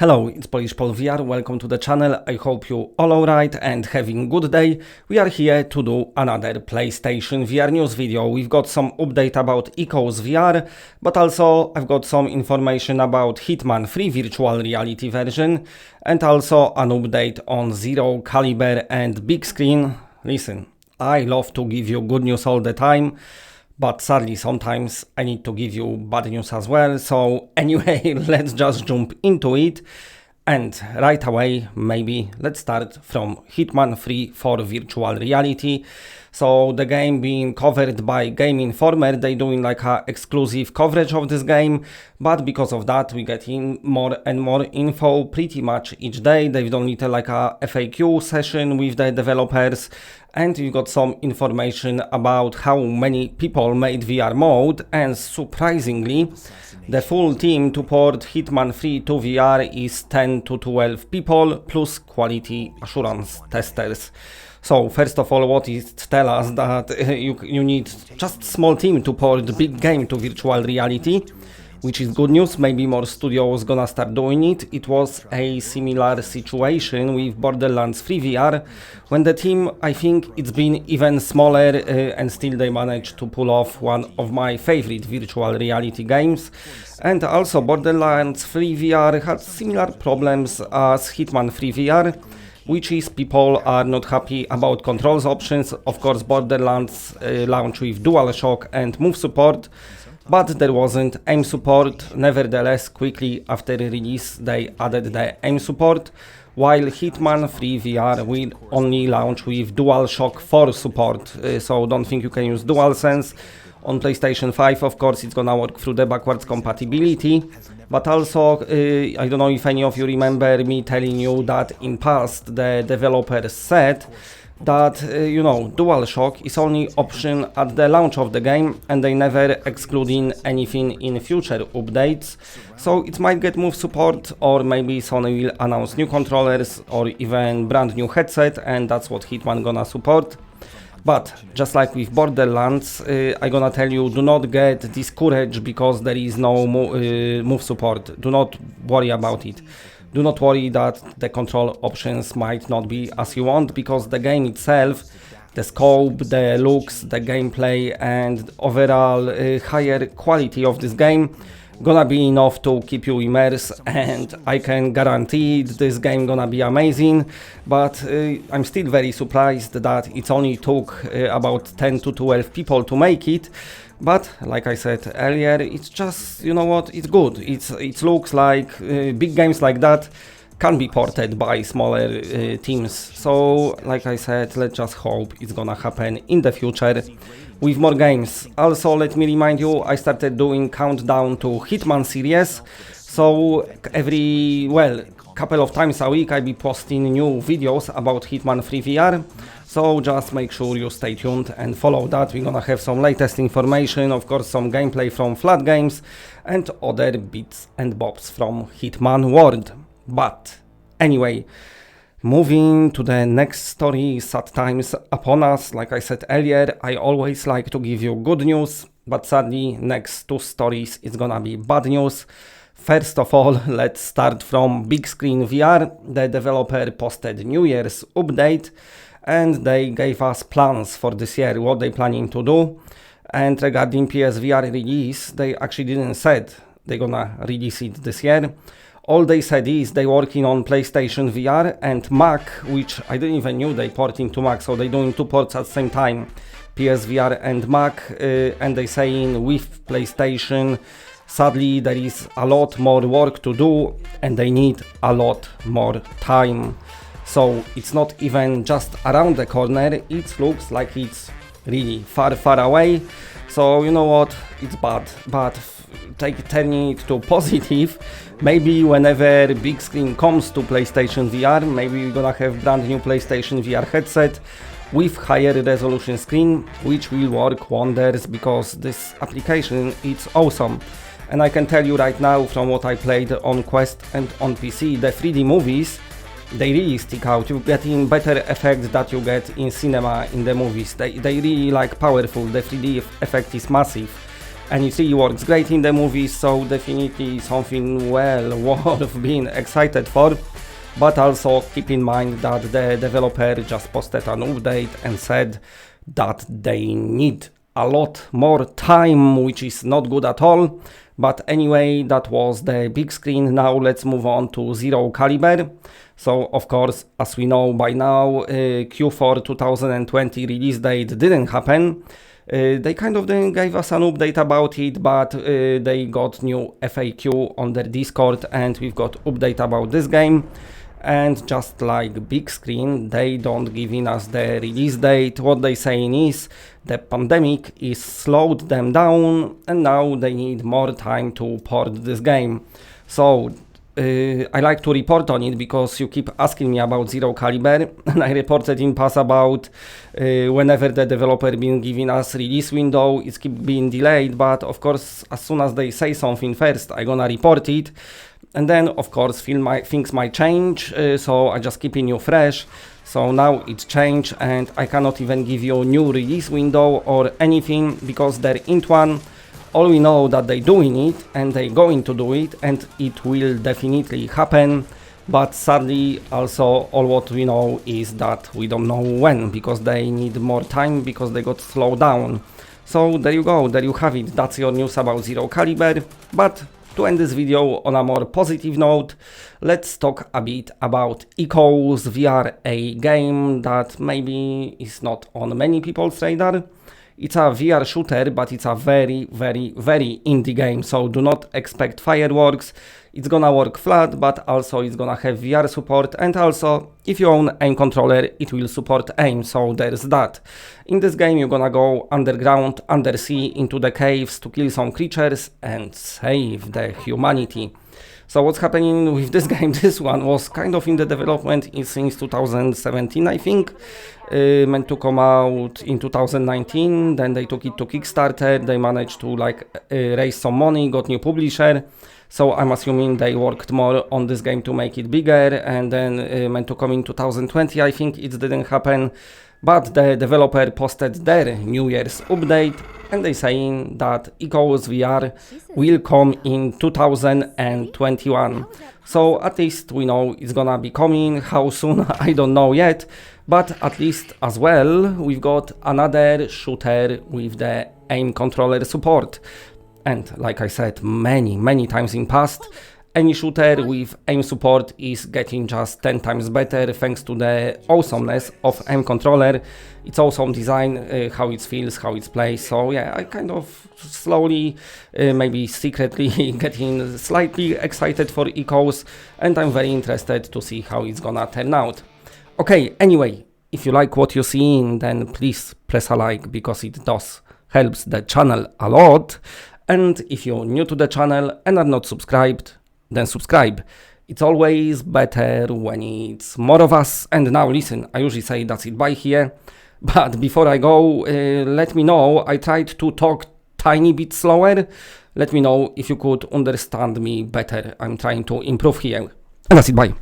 Hello, it's Polish Pol VR, welcome to the channel, I hope you all alright and having good day. We are here to do another PlayStation VR news video. We've got some update about PSVR, but also I've got some information about Hitman free virtual reality version, and also an update on Zero, Caliber and Bigscreen. Listen, I love to give you good news all the time, but sadly sometimes I need to give you bad news as well. So anyway, let's just jump into it. And right away, maybe let's start from Hitman Free for virtual reality. So the game being covered by Game Informer, they doing like a exclusive coverage of this game, but because of that we get in more and more info pretty much each day. They've done little like a FAQ session with the developers, and you got some information about how many people made VR mode, and surprisingly the full team to port Hitman 3 to VR is 10 to 12 people plus quality assurance testers. So first of all, what it tells us that you need just small team to port the big game to virtual reality, which is good news. Maybe more studios gonna start doing it. It was a similar situation with Borderlands 3 VR, when the team, I think it's been even smaller, and still they managed to pull off one of my favorite virtual reality games. And also Borderlands 3 VR had similar problems as Hitman 3 VR, which is people are not happy about controls options. Of course, Borderlands launched with DualShock and move support, but there wasn't aim support. Nevertheless, quickly after release they added the aim support, while Hitman 3 VR will only launch with DualShock 4 support, so don't think you can use DualSense. On PlayStation 5, of course, it's gonna work through the backwards compatibility, but also, I don't know if any of you remember me telling you that in past the developers said that, you know, DualShock is only option at the launch of the game, and they never excluding anything in future updates. So it might get move support, or maybe Sony will announce new controllers or even brand new headset, and that's what Hitman gonna support. But just like with Borderlands, I'm gonna tell you, do not get discouraged because there is no move support. Do not worry about it. Do not worry that the control options might not be as you want, because the game itself, the scope, the looks, the gameplay and overall higher quality of this game gonna be enough to keep you immersed, and I can guarantee this game gonna be amazing. But I'm still very surprised that it only took about 10 to 12 people to make it. But like I said earlier, it's just, you know what, it's good. It looks like big games like that can be ported by smaller teams. So like I said, let's just hope it's gonna happen in the future with more games. Also, let me remind you, I started doing countdown to Hitman series. So every, well, couple of times a week I'll be posting new videos about Hitman 3 VR. So just make sure you stay tuned and follow that. We're gonna have some latest information, of course some gameplay from Flat Games and other bits and bobs from Hitman world. But anyway, moving to the next story, sad times upon us. Like I said earlier, I always like to give you good news, but sadly next two stories is gonna be bad news. First of all, let's start from Bigscreen VR. The developer posted New Year's update, and they gave us plans for this year, what they planning to do. And regarding PSVR release, they actually didn't said they're gonna release it this year. All they said is they working on PlayStation VR and Mac, which I didn't even knew they porting to Mac, so they doing two ports at the same time, PSVR and Mac, and they saying with PlayStation, sadly there is a lot more work to do and they need a lot more time. So it's not even just around the corner, it looks like it's really far away. So you know what, it's bad, but turning it to positive, maybe whenever Bigscreen comes to PlayStation VR, maybe we're gonna have brand new PlayStation VR headset with higher resolution screen, which will work wonders, because this application is awesome. And I can tell you right now, from what I played on Quest and on PC, the 3D movies, they really stick out. You're getting better effect that you get in cinema in the movies. They really like powerful. The 3D effect is massive. and it really works great in the movie, so definitely something well worth being excited for. But also keep in mind that the developer just posted an update and said that they need a lot more time, which is not good at all. But anyway, that was the big screen. Now let's move on to Zero Caliber. So of course, as we know by now, Q4 2020 release date didn't happen. They kind of didn't give us an update about it, but they got new FAQ on their Discord, and we've got update about this game. And just like big screen, they don't giving us the release date. What they saying is the pandemic is slowed them down, and now they need more time to port this game. So I like to report on it because you keep asking me about Zero Caliber, and I reported in past about whenever the developer been giving us release window, it's keep being delayed. But of course, as soon as they say something first, I gonna report it. And then of course things might change, so I just keeping you fresh. So now it's changed, and I cannot even give you a new release window or anything because they're in one. All we know that they're doing it and they're going to do it, and it will definitely happen. But sadly also all what we know is that we don't know when, because they need more time because they got slowed down. So there you go, there you have it. That's your news about Zero Caliber. But to end this video on a more positive note, let's talk a bit about Echoes VR, a game that maybe is not on many people's radar. It's a VR shooter, but it's a very indie game, so do not expect fireworks. It's gonna work flat, but also it's gonna have VR support, and also if you own aim controller, it will support aim, so there's that. In this game you're gonna go underground, undersea, into the caves to kill some creatures and save the humanity. So what's happening with this game? This one was kind of in the development since 2017, I think. Meant to come out in 2019, then they took it to Kickstarter, they managed to raise some money, got new publisher. So I'm assuming they worked more on this game to make it bigger, and then meant to come in 2020, I think it didn't happen. But the developer posted their New Year's update, and they saying that Echoes VR will come in 2021. So at least we know it's gonna be coming. How soon, I don't know yet. But at least as well, we've got another shooter with the aim controller support. And like I said many times in past, any shooter with aim support is getting just 10 times better thanks to the awesomeness of aim controller. It's awesome design, how it feels, how it plays. So yeah, I kind of slowly, maybe secretly getting slightly excited for Echoes, and I'm very interested to see how it's gonna turn out. Okay, anyway, if you like what you're seeing, then please press a like, because it does helps the channel a lot. And if you're new to the channel and are not subscribed, then subscribe. It's always better when it's more of us. And now listen, I usually say that's it, bye here. But before I go, let me know, I tried to talk tiny bit slower. Let me know if you could understand me better. I'm trying to improve here. And that's it, bye.